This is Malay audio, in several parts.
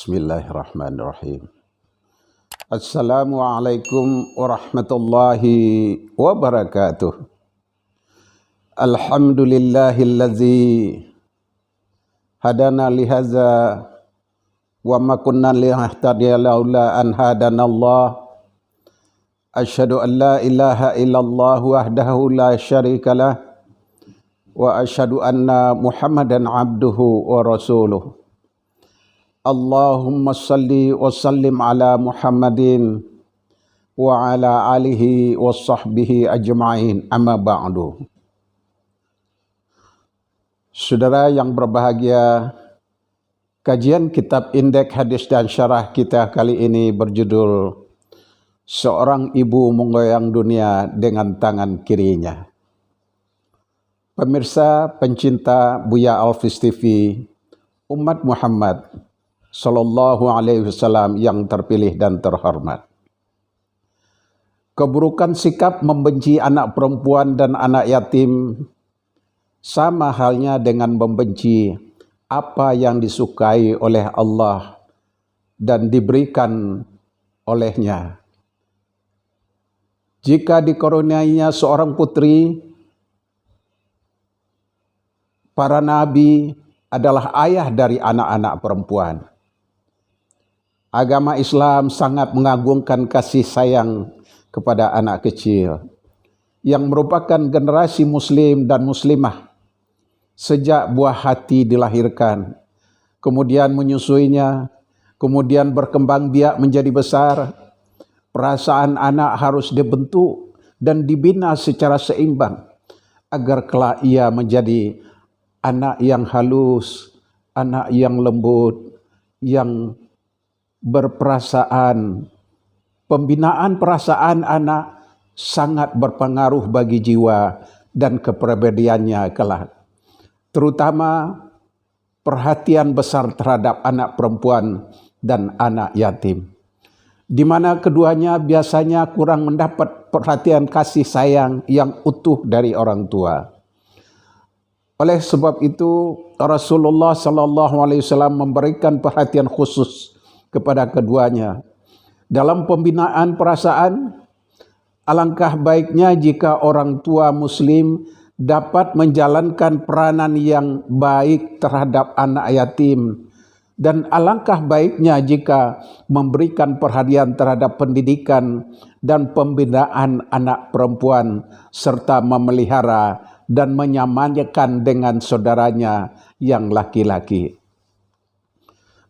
Bismillahirrahmanirrahim. Assalamualaikum warahmatullahi wabarakatuh. Alhamdulillahillazi hadana lihaza wa ma kunna linahtadiya laula an hadanallah. Asyhadu an la ilaha illallah wahdahu la syarikalah wa asyhadu anna Muhammadan abduhu wa rasuluh. Allahumma salli wa sallim ala Muhammadin wa ala alihi wa sahbihi ajma'in, amma ba'du. Saudara yang berbahagia, kajian kitab Indeks Hadis dan Syarah kita kali ini berjudul Seorang Ibu Menggoyang Dunia dengan Tangan Kirinya. Pemirsa pencinta Buya Alfis TV, umat Muhammad Sallallahu Alaihi Wasallam yang terpilih dan terhormat. Keburukan sikap membenci anak perempuan dan anak yatim sama halnya dengan membenci apa yang disukai oleh Allah dan diberikan olehnya. Jika dikaruniainya seorang putri, para nabi adalah ayah dari anak-anak perempuan. Agama Islam sangat mengagungkan kasih sayang kepada anak kecil yang merupakan generasi muslim dan muslimah sejak buah hati dilahirkan, kemudian menyusuinya, kemudian berkembang biak menjadi besar. Perasaan anak harus dibentuk dan dibina secara seimbang agar kelak ia menjadi anak yang halus, anak yang lembut, yang berperasaan. Pembinaan perasaan anak sangat berpengaruh bagi jiwa dan kepribadiannya kelak. Terutama perhatian besar terhadap anak perempuan dan anak yatim, di mana keduanya biasanya kurang mendapat perhatian kasih sayang yang utuh dari orang tua. Oleh sebab itu, Rasulullah SAW memberikan perhatian khusus kepada keduanya. Dalam pembinaan perasaan, alangkah baiknya jika orang tua muslim dapat menjalankan peranan yang baik terhadap anak yatim, dan alangkah baiknya jika memberikan perhatian terhadap pendidikan dan pembinaan anak perempuan serta memelihara dan menyamakan dengan saudaranya yang laki-laki.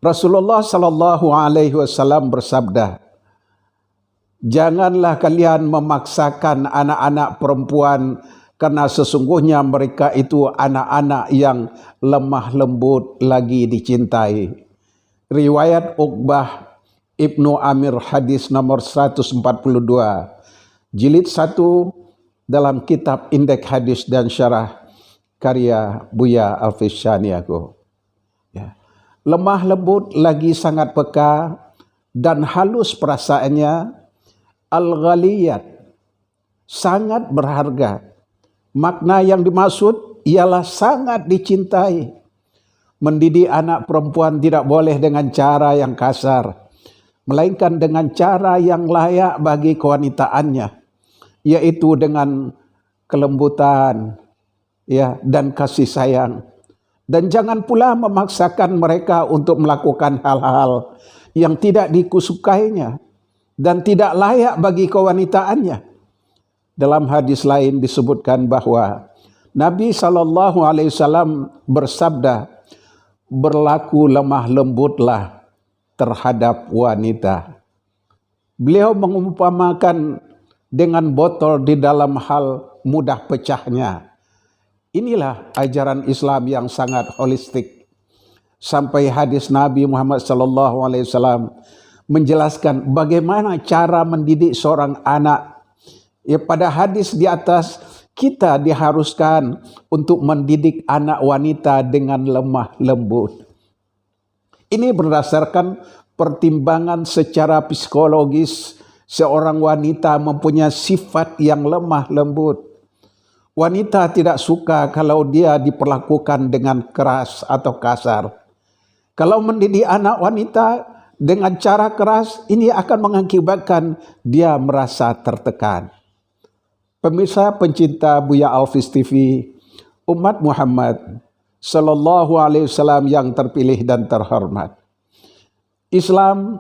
Rasulullah sallallahu alaihi wasallam bersabda, "Janganlah kalian memaksakan anak-anak perempuan karena sesungguhnya mereka itu anak-anak yang lemah lembut lagi dicintai." Riwayat Uqbah Ibnu Amir, hadis nomor 142, jilid 1 dalam kitab Indeks Hadis dan Syarah karya Buya Alfis Syaniago. Ya. Lemah lembut lagi sangat peka dan halus perasaannya, al-ghaliyat, sangat berharga. Makna yang dimaksud ialah sangat dicintai. Mendidik anak perempuan tidak boleh dengan cara yang kasar, melainkan dengan cara yang layak bagi kewanitaannya, yaitu dengan kelembutan, ya, dan kasih sayang. Dan jangan pula memaksakan mereka untuk melakukan hal-hal yang tidak dikusukainya dan tidak layak bagi kewanitaannya. Dalam hadis lain disebutkan bahwa Nabi SAW bersabda, "Berlaku lemah lembutlah terhadap wanita." Beliau mengumpamakan dengan botol di dalam hal mudah pecahnya. Inilah ajaran Islam yang sangat holistik. Sampai hadis Nabi Muhammad SAW menjelaskan bagaimana cara mendidik seorang anak. Ya, pada hadis di atas kita diharuskan untuk mendidik anak wanita dengan lemah lembut. Ini berdasarkan pertimbangan secara psikologis. Seorang wanita mempunyai sifat yang lemah lembut. Wanita tidak suka kalau dia diperlakukan dengan keras atau kasar. Kalau mendidik anak wanita dengan cara keras, ini akan mengakibatkan dia merasa tertekan. Pemirsa pencinta Buya Alfis TV, umat Muhammad Sallallahu Alaihi Wasallam yang terpilih dan terhormat. Islam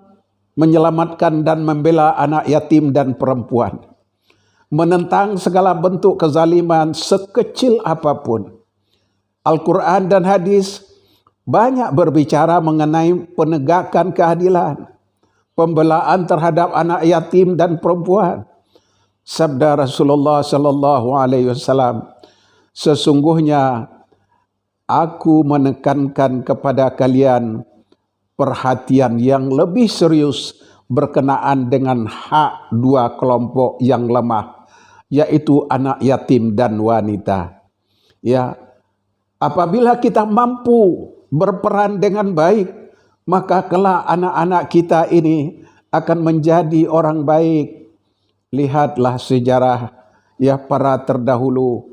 menyelamatkan dan membela anak yatim dan perempuan, menentang segala bentuk kezaliman sekecil apapun. Al-Quran dan hadis banyak berbicara mengenai penegakan keadilan, pembelaan terhadap anak yatim dan perempuan. Sabda Rasulullah Sallallahu Alaihi Wasallam, sesungguhnya aku menekankan kepada kalian perhatian yang lebih serius berkenaan dengan hak dua kelompok yang lemah, yaitu anak yatim dan wanita. Ya, apabila kita mampu berperan dengan baik, maka kelak anak-anak kita ini akan menjadi orang baik. Lihatlah sejarah ya para terdahulu,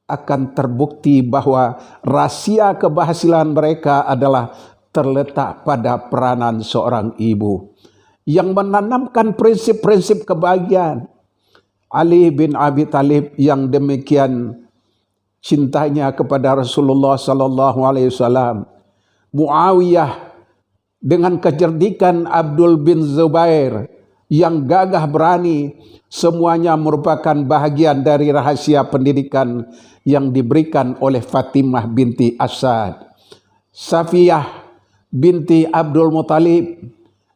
akan terbukti bahwa rahasia keberhasilan mereka adalah terletak pada peranan seorang ibu yang menanamkan prinsip-prinsip kebahagiaan. Ali bin Abi Thalib yang demikian cintanya kepada Rasulullah sallallahu alaihi wasallam, Muawiyah dengan kecerdikan Abdul bin Zubair yang gagah berani, semuanya merupakan bahagian dari rahasia pendidikan yang diberikan oleh Fatimah binti Asad, Safiyah binti Abdul Muthalib,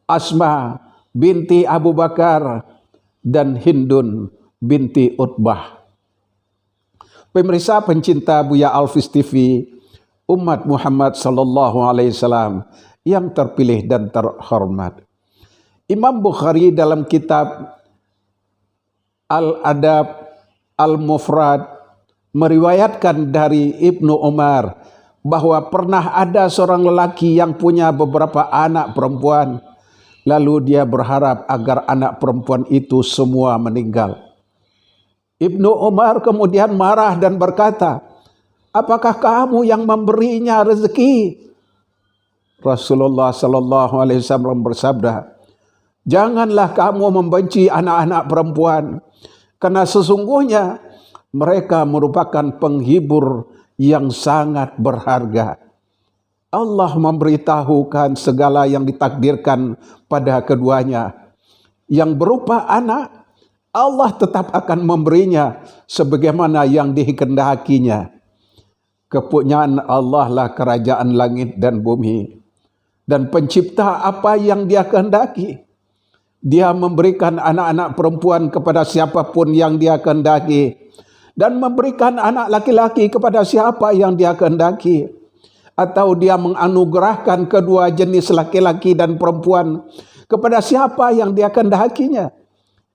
Asma binti Abu Bakar, dan Hindun binti Utbah. Pemirsa pencinta Buya Alfis TV, umat Muhammad Sallallahu Alaihi Wasallam yang terpilih dan terhormat. Imam Bukhari dalam kitab Al-Adab Al-Mufrad meriwayatkan dari Ibnu Umar bahwa pernah ada seorang lelaki yang punya beberapa anak perempuan, lalu dia berharap agar anak perempuan itu semua meninggal. Ibnu Umar kemudian marah dan berkata, apakah kamu yang memberinya rezeki? Rasulullah sallallahu alaihi wasallam bersabda, janganlah kamu membenci anak-anak perempuan, karena sesungguhnya mereka merupakan penghibur yang sangat berharga. Allah memberitahukan segala yang ditakdirkan pada keduanya. Yang berupa anak, Allah tetap akan memberinya sebagaimana yang dikehendakinya. Kepunyaan Allah lah kerajaan langit dan bumi, dan pencipta apa yang Dia kehendaki. Dia memberikan anak-anak perempuan kepada siapapun yang Dia kehendaki, dan memberikan anak laki-laki kepada siapa yang Dia kehendaki. Atau Dia menganugerahkan kedua jenis laki-laki dan perempuan kepada siapa yang Dia kehendakinya.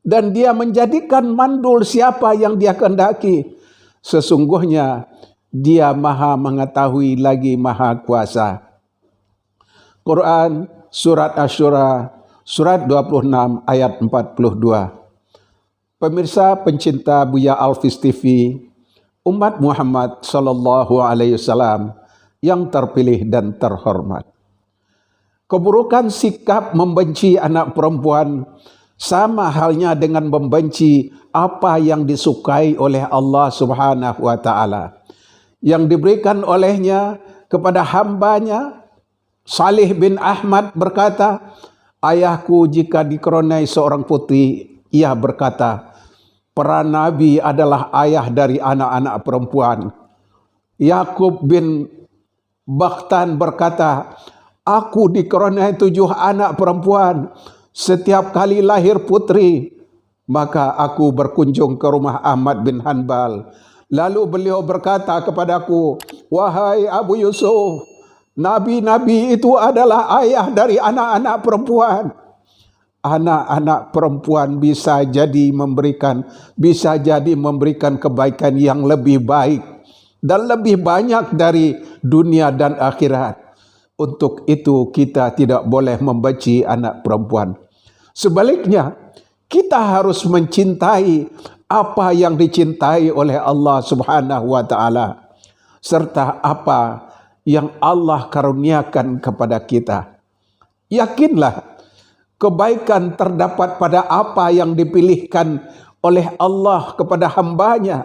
Dan Dia menjadikan mandul siapa yang Dia kehendaki. Sesungguhnya Dia Maha mengetahui lagi Maha kuasa. Quran Surat Asy-Syura Surat 26 ayat 42. Pemirsa pencinta Buya Alfis TV, umat Muhammad Sallallahu Alaihi Wasallam yang terpilih dan terhormat. Keburukan sikap membenci anak perempuan sama halnya dengan membenci apa yang disukai oleh Allah Subhanahu wa Ta'ala, yang diberikan olehnya kepada hambanya. Salih bin Ahmad berkata, ayahku jika dikarenai seorang putri, ia berkata, para nabi adalah ayah dari anak-anak perempuan. Yakub bin Bakhtan berkata, aku dikarenai 7 anak perempuan. Setiap kali lahir putri, maka aku berkunjung ke rumah Ahmad bin Hanbal. Lalu beliau berkata kepadaku, wahai Abu Yusuf, nabi-nabi itu adalah ayah dari anak-anak perempuan. Anak-anak perempuan bisa jadi memberikan kebaikan yang lebih baik dan lebih banyak dari dunia dan akhirat. Untuk itu kita tidak boleh membenci anak perempuan. Sebaliknya, kita harus mencintai apa yang dicintai oleh Allah Subhanahu wa Ta'ala, serta apa yang Allah karuniakan kepada kita. Yakinlah, kebaikan terdapat pada apa yang dipilihkan oleh Allah kepada hambanya,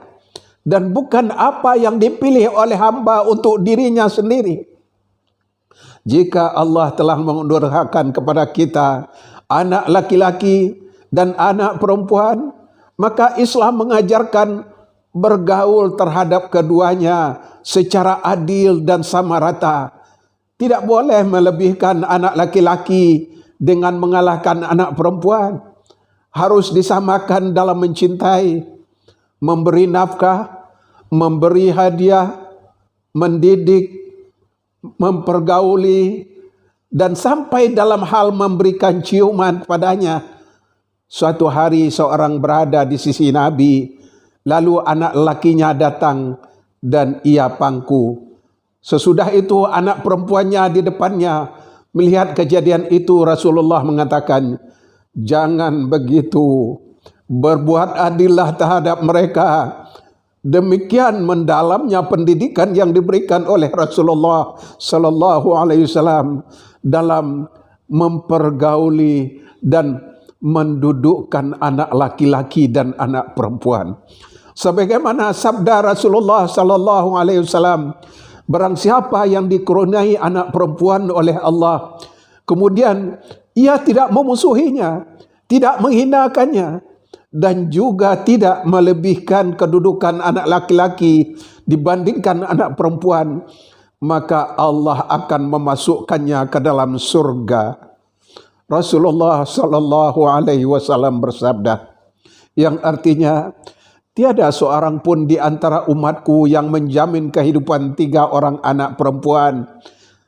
dan bukan apa yang dipilih oleh hamba untuk dirinya sendiri. Jika Allah telah menganugerahkan kepada kita anak laki-laki dan anak perempuan, maka Islam mengajarkan bergaul terhadap keduanya secara adil dan sama rata. Tidak boleh melebihkan anak laki-laki dengan mengalahkan anak perempuan. Harus disamakan dalam mencintai, memberi nafkah, memberi hadiah, mendidik, mempergauli, dan sampai dalam hal memberikan ciuman padanya. Suatu hari seorang berada di sisi Nabi, lalu anak lakinya datang dan ia pangku. Sesudah itu anak perempuannya di depannya. Melihat kejadian itu, Rasulullah mengatakan, jangan begitu, berbuat adillah terhadap mereka. Demikian mendalamnya pendidikan yang diberikan oleh Rasulullah sallallahu alaihi wasallam dalam mempergauli dan mendudukkan anak laki-laki dan anak perempuan. Sebagaimana sabda Rasulullah sallallahu alaihi wasallam, barang siapa yang dikaruniai anak perempuan oleh Allah, kemudian ia tidak memusuhinya, tidak menghinakannya, dan juga tidak melebihkan kedudukan anak laki-laki dibandingkan anak perempuan, maka Allah akan memasukkannya ke dalam surga. Rasulullah sallallahu alaihi wasallam bersabda, yang artinya tiada seorang pun di antara umatku yang menjamin kehidupan 3 orang anak perempuan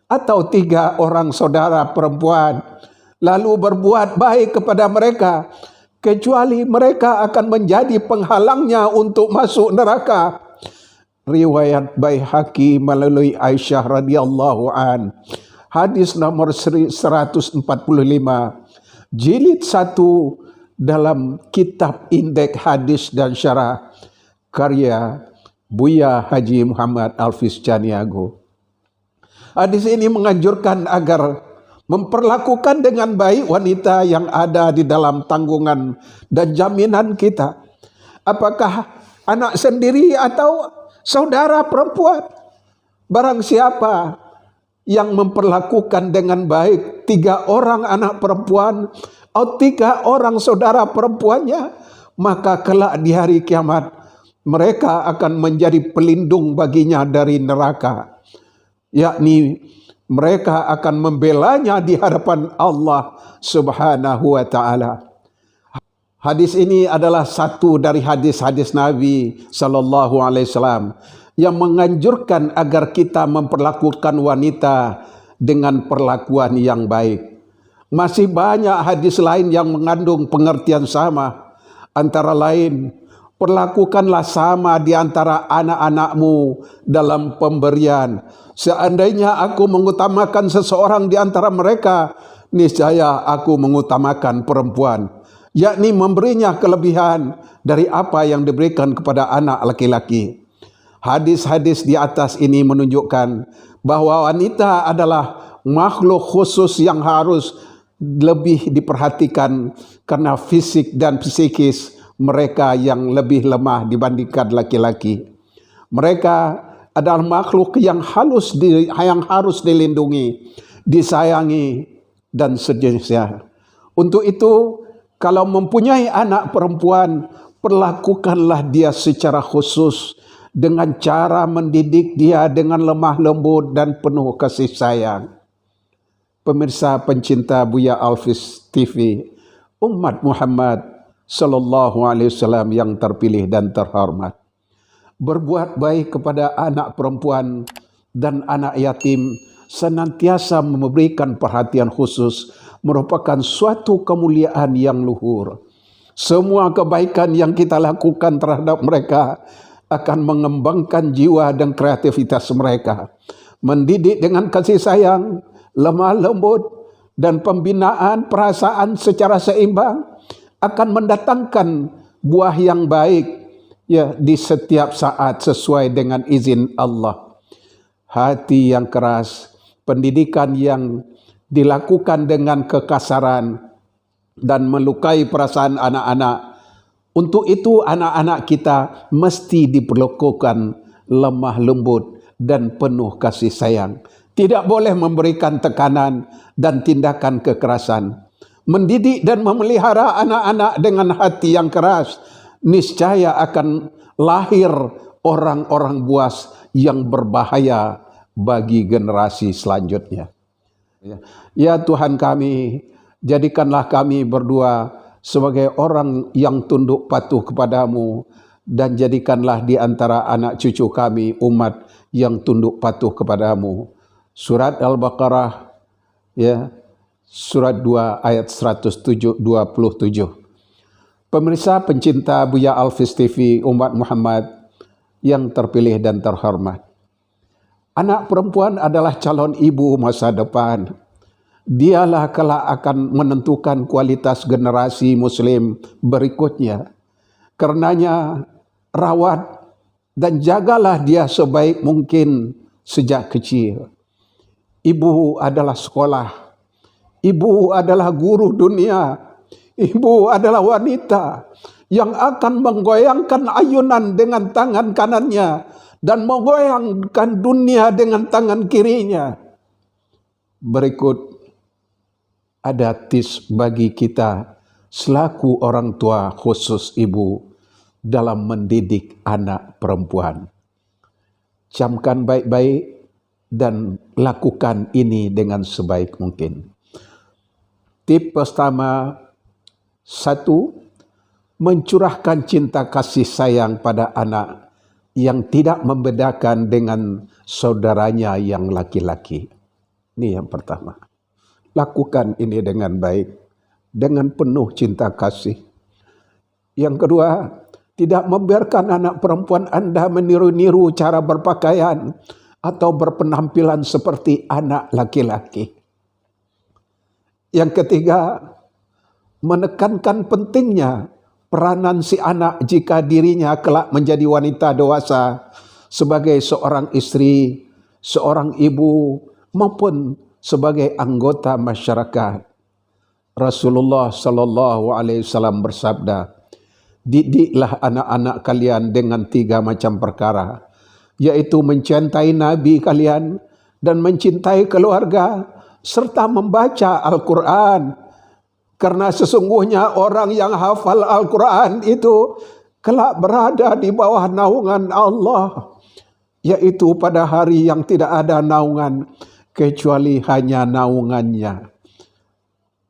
atau 3 orang saudara perempuan, lalu berbuat baik kepada mereka, kecuali mereka akan menjadi penghalangnya untuk masuk neraka. Riwayat Baihaqi melalui Aisyah radhiyallahu an. Hadis nomor 145, jilid 1 dalam kitab Indeks Hadis dan Syarah karya Buya Haji Muhammad Alfiz Caniago. Hadis ini menganjurkan agar memperlakukan dengan baik wanita yang ada di dalam tanggungan dan jaminan kita. Apakah anak sendiri atau saudara perempuan? Barang siapa yang memperlakukan dengan baik 3 orang anak perempuan atau 3 orang saudara perempuannya, maka kelak di hari kiamat mereka akan menjadi pelindung baginya dari neraka, yakni mereka akan membelanya di hadapan Allah Subhanahu wa taala. Hadis ini adalah satu dari hadis-hadis Nabi sallallahu alaihi wasallam yang menganjurkan agar kita memperlakukan wanita dengan perlakuan yang baik. Masih banyak hadis lain yang mengandung pengertian sama. Antara lain, perlakukanlah sama di antara anak-anakmu dalam pemberian. Seandainya aku mengutamakan seseorang di antara mereka, niscaya aku mengutamakan perempuan, yakni memberinya kelebihan dari apa yang diberikan kepada anak laki-laki. Hadis-hadis di atas ini menunjukkan bahwa wanita adalah makhluk khusus yang harus lebih diperhatikan karena fisik dan psikis mereka yang lebih lemah dibandingkan laki-laki. Mereka adalah makhluk yang harus dilindungi, disayangi, dan sejenisnya. Untuk itu, kalau mempunyai anak perempuan, perlakukanlah dia secara khusus dengan cara mendidik dia dengan lemah lembut dan penuh kasih sayang. Pemirsa pencinta Buya Alfiz TV, umat Muhammad sallallahu alaihi wasallam yang terpilih dan terhormat, berbuat baik kepada anak perempuan dan anak yatim, senantiasa memberikan perhatian khusus, merupakan suatu kemuliaan yang luhur. Semua kebaikan yang kita lakukan terhadap mereka akan mengembangkan jiwa dan kreativitas mereka. Mendidik dengan kasih sayang, lemah lembut, dan pembinaan perasaan secara seimbang akan mendatangkan buah yang baik, ya, di setiap saat sesuai dengan izin Allah. hati yang keras, pendidikan yang dilakukan dengan kekasaran dan melukai perasaan anak-anak. Untuk itu anak-anak kita mesti diperlakukan lemah lembut dan penuh kasih sayang. Tidak boleh memberikan tekanan dan tindakan kekerasan. Mendidik dan memelihara anak-anak dengan hati yang keras, niscaya akan lahir orang-orang buas yang berbahaya bagi generasi selanjutnya. Ya Tuhan kami, jadikanlah kami berdua sebagai orang yang tunduk patuh kepadamu, dan jadikanlah di antara anak cucu kami umat yang tunduk patuh kepadamu. Surat Al-Baqarah, ya, surat 2 ayat 127. Pemirsa pencinta Buya Alfis TV umat Muhammad yang terpilih dan terhormat, anak perempuan adalah calon ibu masa depan. Dialah kelak akan menentukan kualitas generasi muslim berikutnya. Karenanya rawat dan jagalah dia sebaik mungkin sejak kecil. Ibu adalah sekolah. Ibu adalah guru dunia. Ibu adalah wanita yang akan menggoyangkan ayunan dengan tangan kanannya dan menggoyangkan dunia dengan tangan kirinya. Berikut ada tips bagi kita selaku orang tua, khusus ibu, dalam mendidik anak perempuan. Camkan baik-baik dan lakukan ini dengan sebaik mungkin. Tip pertama, 1, mencurahkan cinta kasih sayang pada anak yang tidak membedakan dengan saudaranya yang laki-laki. Ini yang pertama. Lakukan ini dengan baik, dengan penuh cinta kasih. Yang kedua, tidak membiarkan anak perempuan Anda meniru-niru cara berpakaian atau berpenampilan seperti anak laki-laki. Yang ketiga, menekankan pentingnya peranan si anak jika dirinya kelak menjadi wanita dewasa sebagai seorang istri, seorang ibu, maupun sebagai anggota masyarakat. Rasulullah sallallahu alaihi wasallam bersabda, "Didiklah anak-anak kalian dengan 3 macam perkara, yaitu mencintai Nabi kalian dan mencintai keluarga serta membaca Al-Quran. Karena sesungguhnya orang yang hafal Al-Quran itu kelak berada di bawah naungan Allah, yaitu pada hari yang tidak ada naungan kecuali hanya naungannya.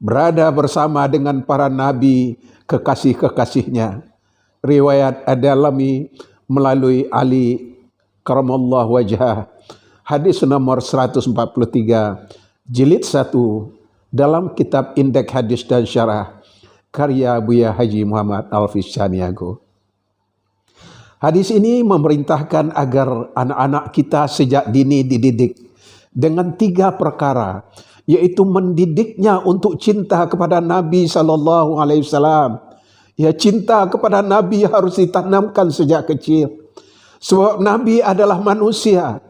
Berada bersama dengan para nabi kekasih-kekasihnya." Riwayat Ad-Dalami melalui Ali karamallahu wajhah. Hadis nomor 143, jilid 1 dalam kitab Indeks Hadis dan Syarah karya Buya Haji Muhammad Alfis Caniago. Hadis ini memerintahkan agar anak-anak kita sejak dini dididik dengan 3 perkara, yaitu mendidiknya untuk cinta kepada Nabi sallallahu alaihi wasallam. Ya, cinta kepada Nabi harus ditanamkan sejak kecil. Sebab Nabi adalah manusia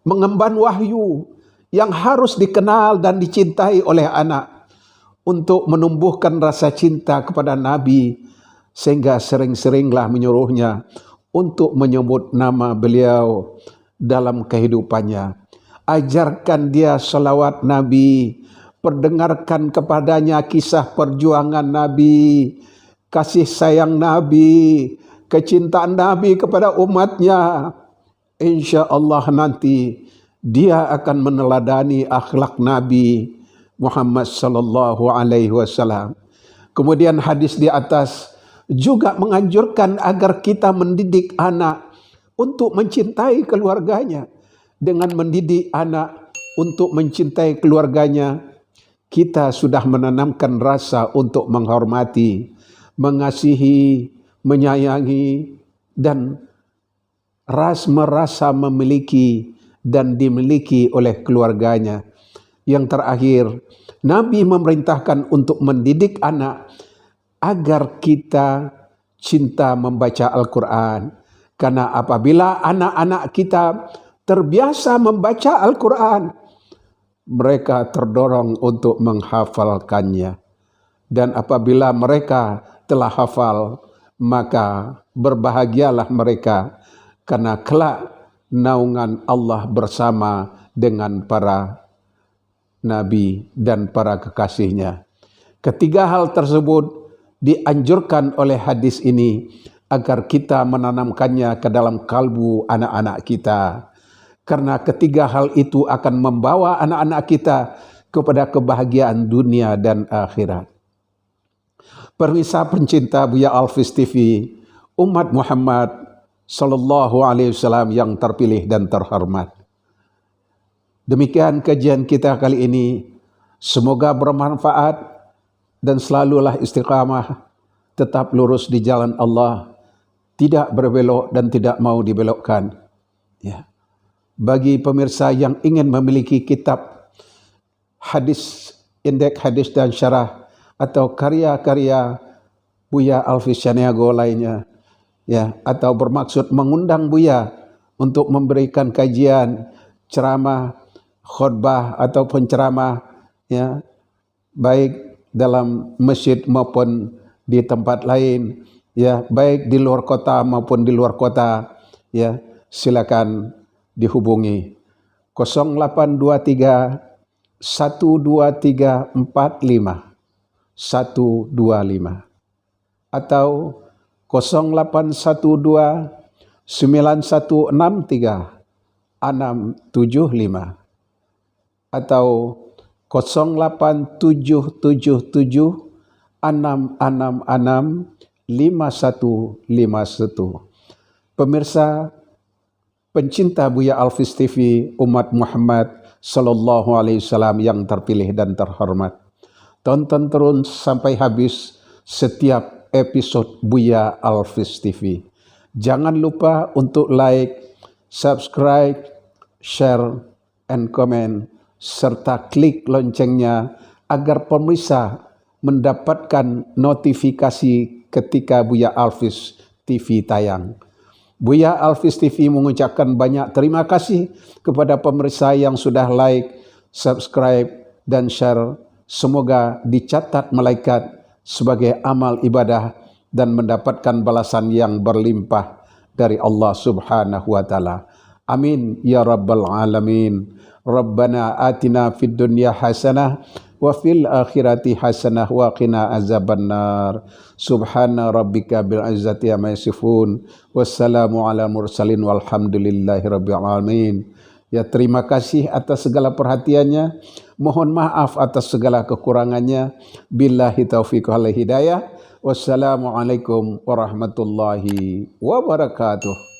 mengemban wahyu yang harus dikenal dan dicintai oleh anak. Untuk menumbuhkan rasa cinta kepada Nabi, sehingga sering-seringlah menyuruhnya untuk menyebut nama beliau dalam kehidupannya. Ajarkan dia salawat Nabi, perdengarkan kepadanya kisah perjuangan Nabi, kasih sayang Nabi, kecintaan Nabi kepada umatnya. Insya Allah nanti dia akan meneladani akhlak Nabi Muhammad sallallahu alaihi wasallam. Kemudian hadis di atas juga menganjurkan agar kita mendidik anak untuk mencintai keluarganya. Dengan mendidik anak untuk mencintai keluarganya, kita sudah menanamkan rasa untuk menghormati, mengasihi, menyayangi, dan merasa memiliki dan dimiliki oleh keluarganya. Yang terakhir, Nabi memerintahkan untuk mendidik anak agar kita cinta membaca Al-Quran. Karena apabila anak-anak kita terbiasa membaca Al-Quran, mereka terdorong untuk menghafalkannya. Dan apabila mereka telah hafal, maka berbahagialah mereka, karena kelak naungan Allah bersama dengan para nabi dan para kekasihnya. Ketiga hal tersebut dianjurkan oleh hadis ini agar kita menanamkannya ke dalam kalbu anak-anak kita. Karena ketiga hal itu akan membawa anak-anak kita kepada kebahagiaan dunia dan akhirat. Pemirsa pencinta Buya Alfis TV, umat Muhammad sallallahu alaihi wasallam yang terpilih dan terhormat. Demikian kajian kita kali ini. Semoga bermanfaat dan selalulah istiqamah, tetap lurus di jalan Allah, tidak berbelok dan tidak mau dibelokkan. Ya. Bagi pemirsa yang ingin memiliki kitab hadis, indeks hadis dan syarah, atau karya-karya Buya Alfis Syaniago lainnya, ya, atau bermaksud mengundang Buya untuk memberikan kajian, ceramah, khutbah atau penceramah, ya, baik dalam masjid maupun di tempat lain, ya, baik di luar kota maupun di luar kota, ya, silakan dihubungi 0823 123 45 125 atau 0812 9163 675 atau 08777 666 5151. Pemirsa pencinta Buya Alfis TV, umat Muhammad sallallahu alaihi wasallam yang terpilih dan terhormat, tonton terus sampai habis setiap episode Buya Alfis TV. Jangan lupa untuk like, subscribe, share, and comment, serta klik loncengnya agar pemirsa mendapatkan notifikasi ketika Buya Alfis TV tayang. Buya Alfis TV mengucapkan banyak terima kasih kepada pemirsa yang sudah like, subscribe, dan share. Semoga dicatat malaikat sebagai amal ibadah dan mendapatkan balasan yang berlimpah dari Allah Subhanahu wa taala. Amin ya rabbal alamin. Rabbana atina fid dunya hasanah wa fil akhirati hasanah wa qina azabannar. Subhana rabbika bil izzati amma yasifun. Wassalamu ala mursalin walhamdulillahi rabbil alamin. Ya, terima kasih atas segala perhatiannya. Mohon maaf atas segala kekurangannya. Billahi taufiq wal hidayah. Wassalamualaikum warahmatullahi wabarakatuh.